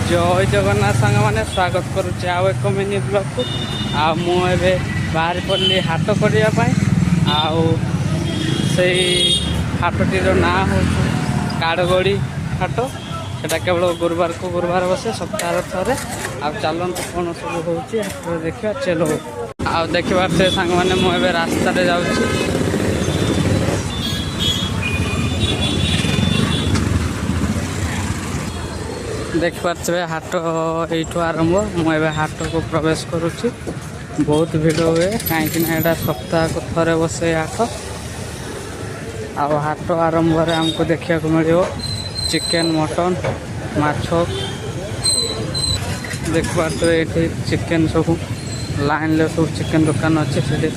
जय जगन्नाथ सांग मैंने स्वागत करुच्चे आउ एक मिनी ब्लॉग को मुझे बाहरी पड़ी हाट करने हाटटी ना हो काड़गड़ी हाट सेटा केवल गुरुवार को गुरुवार बसे सप्ताह थे आ चलते कौन सब हो देखा चलो आ देखा से सांग मैंने मुझे रास्ता जाऊँगी देखिपे हाट यू आरंभ मुझे हाट को प्रवेश करुच्ची बहुत भिड़ हुए कहीं सप्ताह को थे बसे हाट हाट आरंभ आमको देखा मिले चिकेन मटन माछ देखिपे ये चिकेन सब लाइन ले सब चिकेन दुकान अच्छे से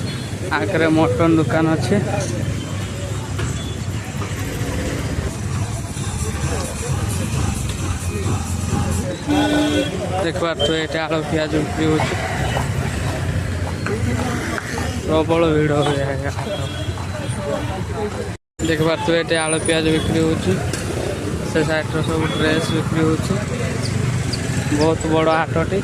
आगे मटन दुकान अच्छे देखा ये आलू पियाज बिक्री हो प्रबल भिड़ हुए देखा ये आलू पियाज बिक्री हो साइड सब ड्रेस बिक्री हो बहुत बड़ हाटटी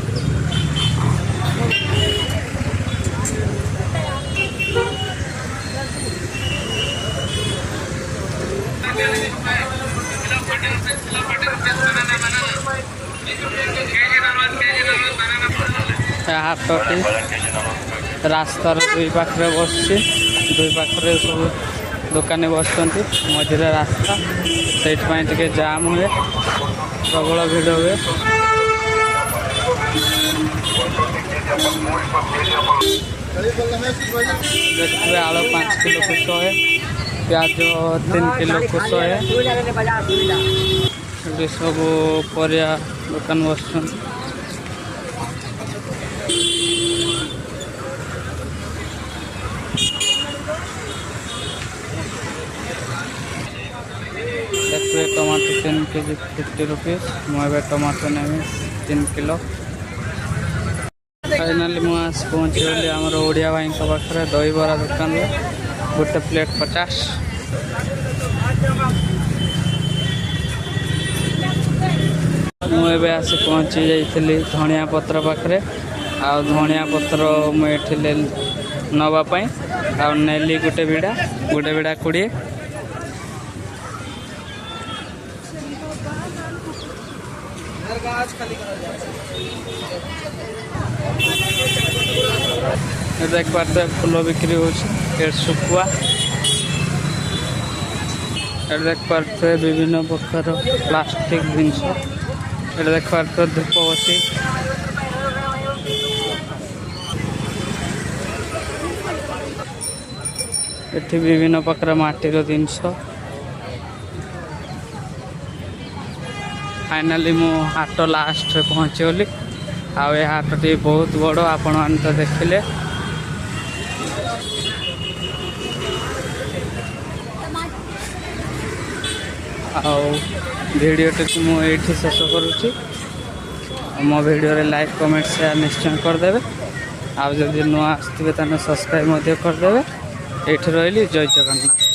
हाटटी रास्तार दुई पाखे बस दुई पाखे सब दुकानी बस मझे रास्ता से जाम हुए प्रबल भिड़ हुए देखिए आलू 5 किलो को 100 प्याज 3 किलो को 100 सब परिया दुकान बस देखिए टमाटो 3 केजी 50 रुपीज मुझे टमाटो ने 3 किलो फाइनाली मुझे पहुँची गली आमर ओडिया भाई पाखे दही बरा दुकान गोटे प्लेट 50 मुझे आसी पहुँची जाइली धनिया पत्र पाखे आ धनिया पत्र मुझे नवापाई आ नेली गोटे बिड़ा 20 देख पाते फूल बिक्री हो शुखुआ देख पाते विभिन्न प्रकार प्लास्टिक जिनस देख पाते धूपबती ये विभिन्न प्रकार माटीर जिनस फाइनाली मु हाट लास्ट पहुँची गली आए हाटटी बहुत बड़ आपण मैंने तो देखिले वीडियोटी मुझे शेष करुच्ची मो वीडियो रे लाइक कमेंट शेयर निश्चय करदे आदि नुआ आसवे तो सब्सक्राइब करदे ये रही जय जगन्नाथ।